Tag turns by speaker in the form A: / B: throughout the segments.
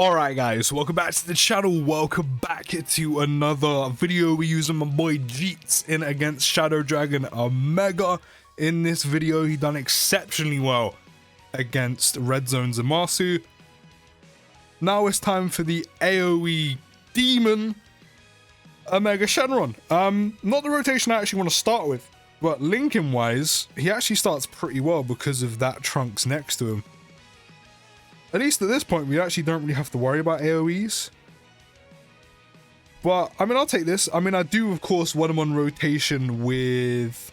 A: Alright guys, welcome back to the channel, welcome back to another video. We're using my boy Jeets in against Shadow Dragon Omega. In this video, he done exceptionally well against Red Zone Zamasu. Now it's time for the AoE Demon Omega Shenron. Not the rotation I actually want to start with, but linking wise, he actually starts pretty well because of that Trunks next to him. At least at this point, we actually don't really have to worry about AoEs. But, I mean, I'll take this. I mean, I do, of course, want him on rotation with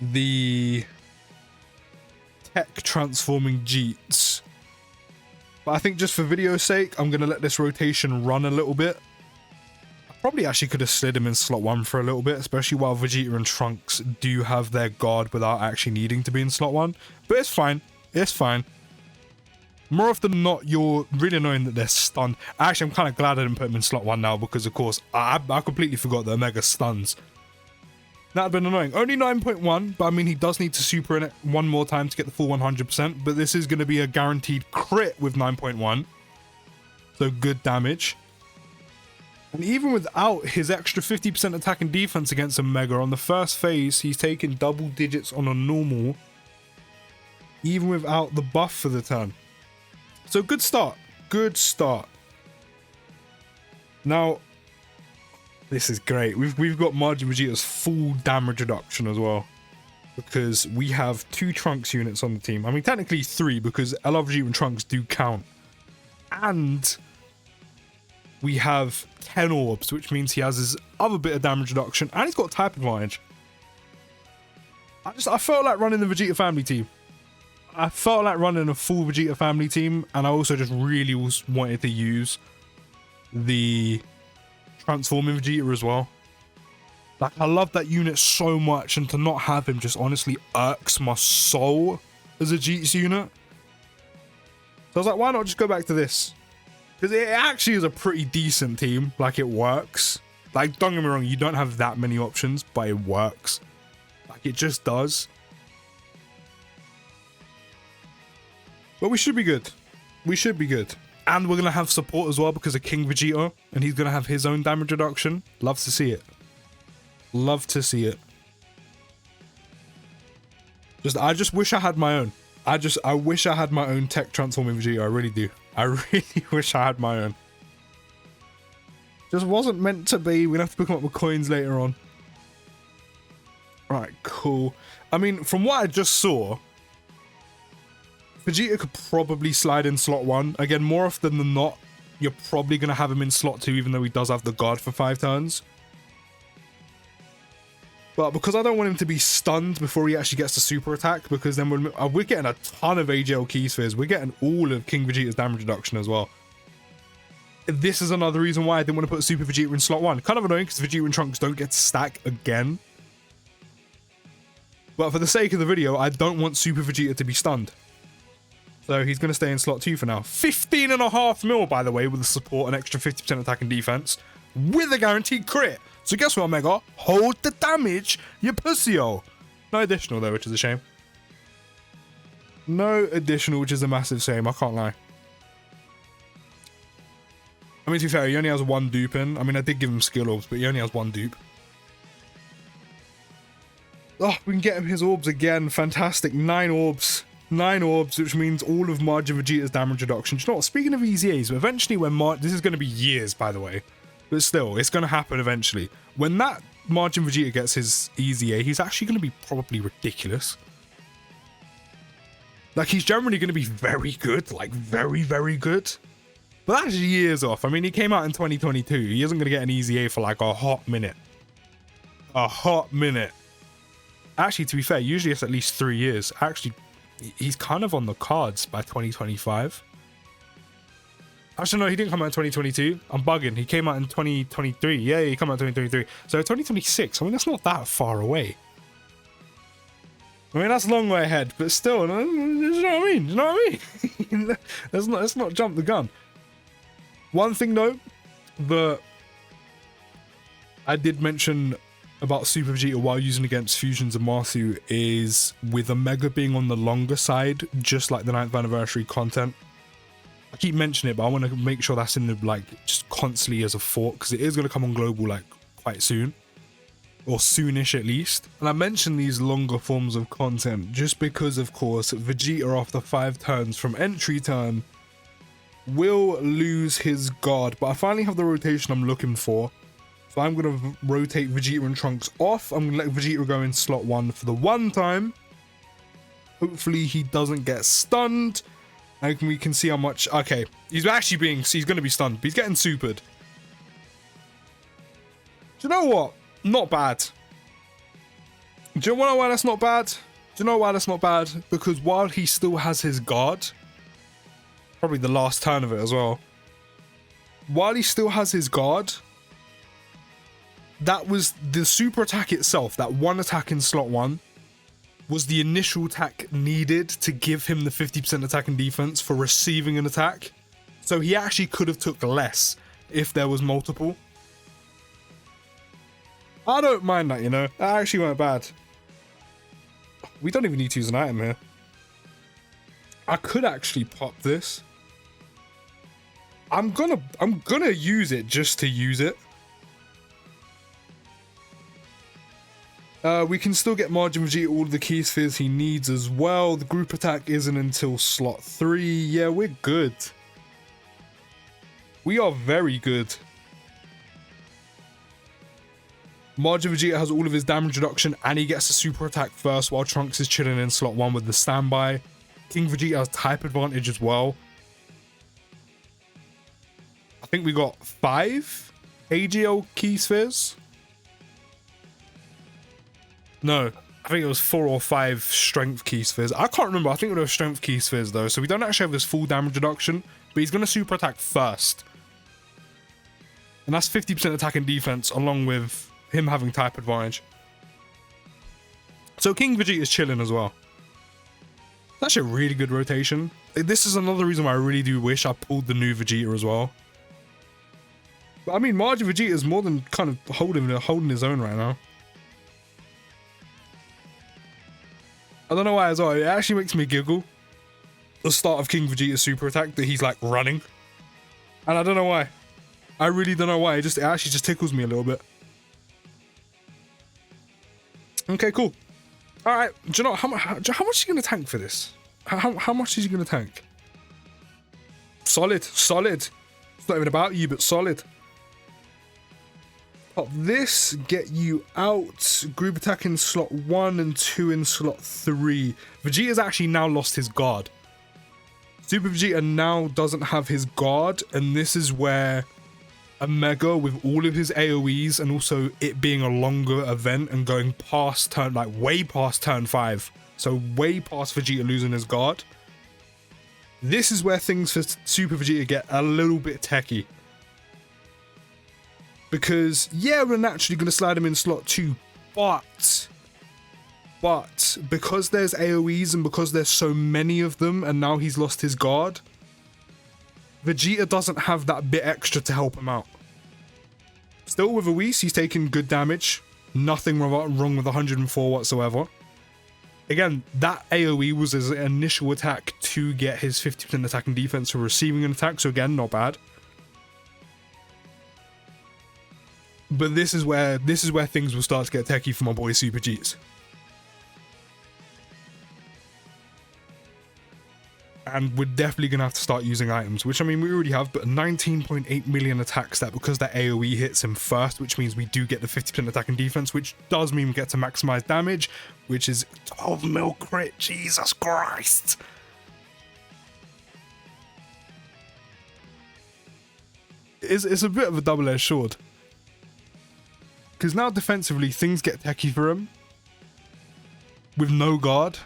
A: the tech transforming Jeets. But I think just for video's sake, I'm going to let this rotation run a little bit. I probably actually could have slid him in slot 1 for a little bit, especially while Vegeta and Trunks do have their guard without actually needing to be in slot 1. But it's fine. It's fine. More often than not, you're really annoying that they're stunned. Actually, I'm kind of glad I didn't put him in slot 1 now because, of course, I completely forgot that Omega stuns. That'd been annoying. Only 9.1, but I mean, he does need to super in it one more time to get the full 100%, but this is going to be a guaranteed crit with 9.1. So good damage. And even without his extra 50% attack and defense against Omega, on the first phase, he's taken double digits on a normal, even without the buff for the turn. So good start. Good start. Now, this is great. We've got Majin Vegeta's full damage reduction as well, because we have 2 Trunks units on the team. I mean, technically 3 because LR Vegeta and Trunks do count. And we have 10 orbs, which means he has his other bit of damage reduction, and he's got type advantage. I felt like running the Vegeta family team. I felt like running a full Vegeta family team, and I also just really wanted to use the transforming Vegeta as well. Like, I love that unit so much, and to not have him just honestly irks my soul as a Jeets unit. So I was like, why not just go back to this? Because it actually is a pretty decent team. Like, it works. Like, don't get me wrong, you don't have that many options, but it works. Like, it just does. But we should be good. We should be good. And we're going to have support as well because of King Vegeta. And he's going to have his own damage reduction. Love to see it. Love to see it. I just wish I had my own. I wish I had my own tech transforming Vegeta. I really do. I really wish I had my own. Just wasn't meant to be. We're going to have to pick them up with coins later on. Alright, cool. I mean, from what I just saw, Vegeta could probably slide in slot 1. Again, more often than not, you're probably going to have him in slot 2, even though he does have the guard for 5 turns. But because I don't want him to be stunned before he actually gets the super attack, because then we're getting a ton of AGL key spheres. We're getting all of King Vegeta's damage reduction as well. This is another reason why I didn't want to put Super Vegeta in slot 1. Kind of annoying because Vegeta and Trunks don't get to stack again. But for the sake of the video, I don't want Super Vegeta to be stunned. So he's going to stay in slot 2 for now. 15.5 mil, by the way, with the support and extra 50% attack and defense, with a guaranteed crit. So guess what, Omega? Hold the damage, you pussy-o. No additional, though, which is a shame. No additional, which is a massive shame. I can't lie. I mean, to be fair, he only has 1 dupe in. I mean, I did give him skill orbs, but he only has 1 dupe. Oh, we can get him his orbs again. Fantastic. 9 orbs. 9 orbs, which means all of Majin Vegeta's damage reduction. Do you know what? Speaking of EZAs, eventually when this is going to be years, by the way, but still, it's going to happen eventually. When that Majin Vegeta gets his EZA, he's actually going to be probably ridiculous. Like, he's generally going to be very good, like very, very good. But that's years off. I mean, he came out in 2022. He isn't going to get an EZA for like a hot minute. A hot minute. Actually, to be fair, usually it's at least 3 years. Actually, he's kind of on the cards by 2025. Actually, no, he didn't come out in 2022. I'm bugging. He came out in 2023. Yeah, he came out in 2023. So 2026. I mean, that's not that far away. I mean, that's a long way ahead, but still, you know what I mean? You know what I mean? let's not jump the gun. One thing, though, that I did mention about Super Vegeta while using against Fusions and Zamasu is with Omega being on the longer side, just like the 9th anniversary content, I keep mentioning it, but I want to make sure that's in the, like, just constantly as a thought, because it is going to come on global, like, quite soon. Or soonish at least. And I mention these longer forms of content just because, of course, Vegeta after 5 turns from entry turn will lose his guard. But I finally have the rotation I'm looking for. So I'm going to rotate Vegeta and Trunks off. I'm going to let Vegeta go in slot 1 for the 1 time. Hopefully he doesn't get stunned. And we can see how much... Okay, he's going to be stunned, but he's getting supered. Do you know what? Not bad. Do you know why that's not bad? Do you know why that's not bad? Because while he still has his guard, probably the last turn of it as well, while he still has his guard, that was the super attack itself, that one attack in slot 1, was the initial attack needed to give him the 50% attack and defense for receiving an attack. So he actually could have took less if there was multiple. I don't mind that, you know. That actually weren't bad. We don't even need to use an item here. I could actually pop this. I'm gonna use it just to use it. We can still get Margin Vegeta all of the key spheres he needs as well. The group attack isn't until slot 3. Yeah, we're good. We are very good. Margin Vegeta has all of his damage reduction and he gets a super attack first while Trunks is chilling in slot 1 with the standby. King Vegeta has type advantage as well. I think we got 5 AGL key spheres. No, I think it was 4 or 5 strength key spheres. I can't remember. I think it was strength key spheres though. So we don't actually have his full damage reduction, but he's going to super attack first. And that's 50% attack and defense along with him having type advantage. So King Vegeta is chilling as well. That's actually a really good rotation. This is another reason why I really do wish I pulled the new Vegeta as well. But I mean, Margin Vegeta is more than kind of holding his own right now. I don't know why as well. It actually makes me giggle. The start of King Vegeta's super attack that he's like running. And I don't know why. I really don't know why. It actually just tickles me a little bit. Okay, cool. All right. Do you know how much is he gonna tank for this? How much is he gonna tank? Solid, solid. It's not even about you, but solid. Pop this, get you out. Group attack in slot 1 and 2 in slot 3. Vegeta's actually now lost his guard. Super Vegeta now doesn't have his guard, and this is where a Mega with all of his AoEs and also it being a longer event and going past turn, like way past turn 5. So way past Vegeta losing his guard. This is where things for Super Vegeta get a little bit techie. Because, yeah, we're naturally going to slide him in slot 2, but because there's AoEs and because there's so many of them and now he's lost his guard, Vegeta doesn't have that bit extra to help him out. Still with a Whis, he's taking good damage. Nothing wrong with 104 whatsoever. Again, that AoE was his initial attack to get his 50% attack and defense for receiving an attack, so again, not bad. But this is where things will start to get techie for my boy Super Gs. And we're definitely going to have to start using items, which I mean, we already have, but 19.8 million attack stat because that AoE hits him first, which means we do get the 50% attack and defense, which does mean we get to maximize damage, which is 12 mil crit. Jesus Christ. It's a bit of a double-edged sword. Because now defensively, things get techie for him. With no guard.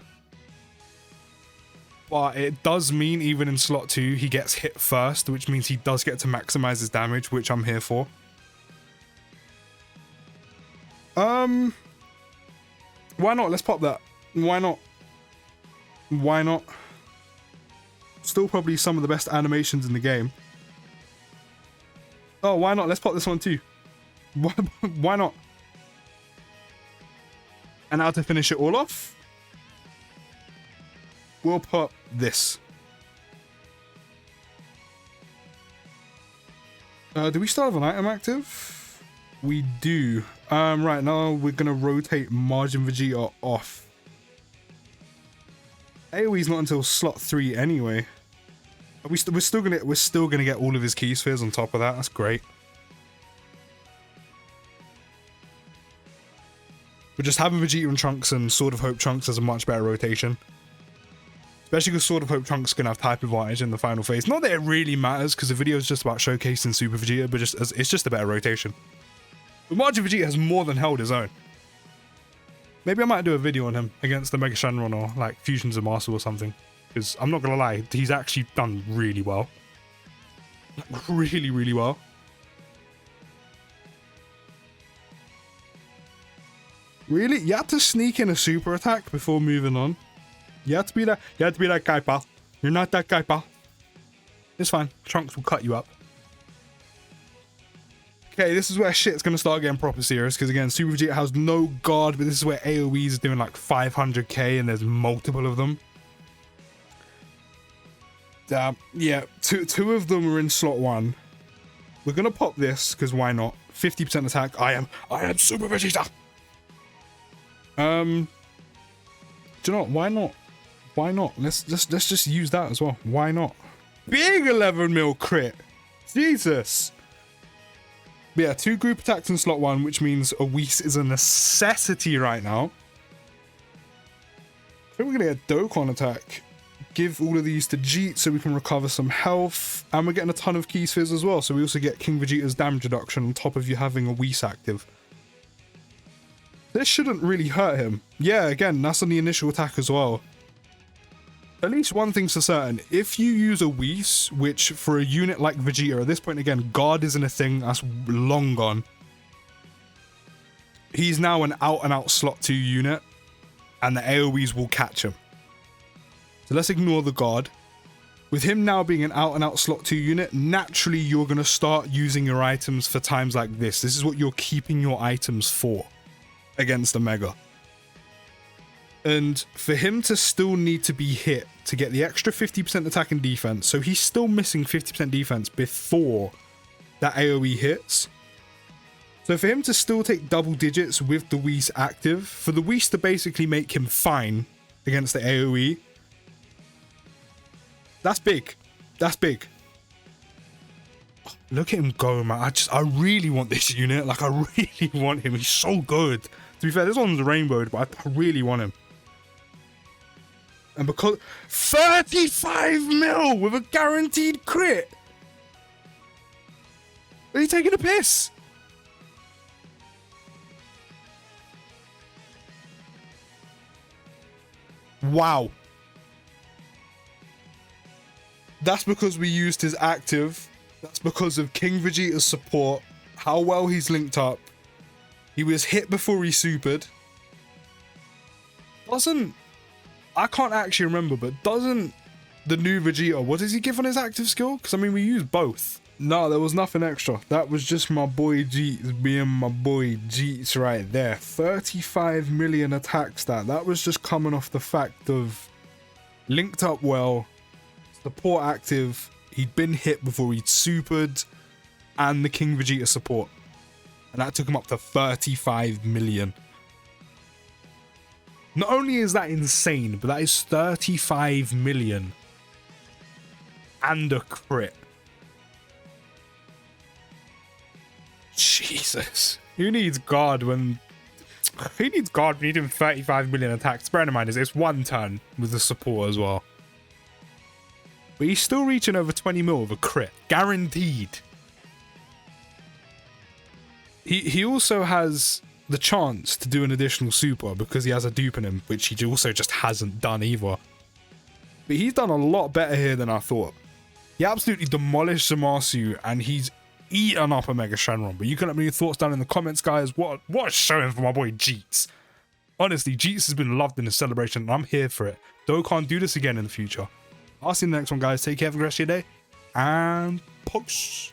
A: But it does mean even in slot 2, he gets hit first, which means he does get to maximize his damage, which I'm here for. Why not? Let's pop that. Why not? Why not? Still probably some of the best animations in the game. Oh, why not? Let's pop this one too. Why not? And now to finish it all off, we'll put this. Do we still have an item active? We do. Right now we're gonna rotate Margin Vegeta off. AoE's not until slot 3 anyway. We're still gonna get all of his key spheres on top of that. That's great. But just having Vegeta and Trunks and Sword of Hope Trunks is a much better rotation. Especially because Sword of Hope Trunks can have type advantage in the final phase. Not that it really matters, because the video is just about showcasing Super Vegeta, but it's just a better rotation. But Margin Vegeta has more than held his own. Maybe I might do a video on him against the Mega Shenron or like Fusions of Master or something. Because I'm not gonna lie, he's actually done really well. Like, really, really well. Really? You had to sneak in a super attack before moving on. You had to be that guy, pal. You're not that guy, pal. It's fine. Trunks will cut you up. Okay, this is where shit's gonna start getting proper serious, because again, Super Vegeta has no guard, but this is where AoEs is doing like 500k and there's multiple of them. Yeah, two of them are in slot 1. We're gonna pop this, because why not? 50% attack. I am Super Vegeta! Do you know what? Why not? Why not? Let's just use that as well. Why not? Big 11 mil crit. Jesus. But yeah, 2 group attacks in slot 1, which means a Whis is a necessity right now. I think we're gonna get a Dokkan attack. Give all of these to Jeet so we can recover some health. And we're getting a ton of key spheres as well, so we also get King Vegeta's damage reduction on top of you having a Whis active. This shouldn't really hurt him. Yeah, again, that's on the initial attack as well. At least one thing's for certain. If you use a Whis, which for a unit like Vegeta, at this point again, guard isn't a thing, that's long gone. He's now an out-and-out slot 2 unit, and the AoEs will catch him. So let's ignore the guard. With him now being an out-and-out slot 2 unit, naturally you're going to start using your items for times like this. This is what you're keeping your items for. Against the Mega. And for him to still need to be hit to get the extra 50% attack and defense, so he's still missing 50% defense before that AoE hits. So for him to still take double digits with the Whis active, for the Whis to basically make him fine against the AoE, that's big. That's big. Look at him go, man. I really want this unit. Like, I really want him. He's so good. To be fair, this one's rainbowed, but I really want him. And because 35 mil with a guaranteed crit. Are you taking a piss? Wow. That's because we used his active. That's because of King Vegeta's support, how well he's linked up. He was hit before he supered. I can't actually remember, but doesn't the new Vegeta, what does he give on his active skill? Because I mean, we used both. No, there was nothing extra. That was just my boy Jeets being my boy Jeets right there. 35 million attack stat. That was just coming off the fact of linked up well, support active, he'd been hit before he'd supered, and the King Vegeta support. And that took him up to 35 million. Not only is that insane, but that is 35 million. And a crit. Jesus. Who needs guard when... Who needs guard when you're doing 35 million attacks? Bear in mind, it's one turn with the support as well. But he's still reaching over 20 mil with a crit. Guaranteed. He also has the chance to do an additional super because he has a dupe in him, which he also just hasn't done either. But he's done a lot better here than I thought. He absolutely demolished Zamasu and he's eaten up a Mega Shenron. But you can let me know your thoughts down in the comments, guys. What a showing for my boy Jeets. Honestly, Jeets has been loved in the celebration and I'm here for it. Dokkan do this again in the future. I'll see you in the next one, guys. Take care, have a good rest of your day, and peace.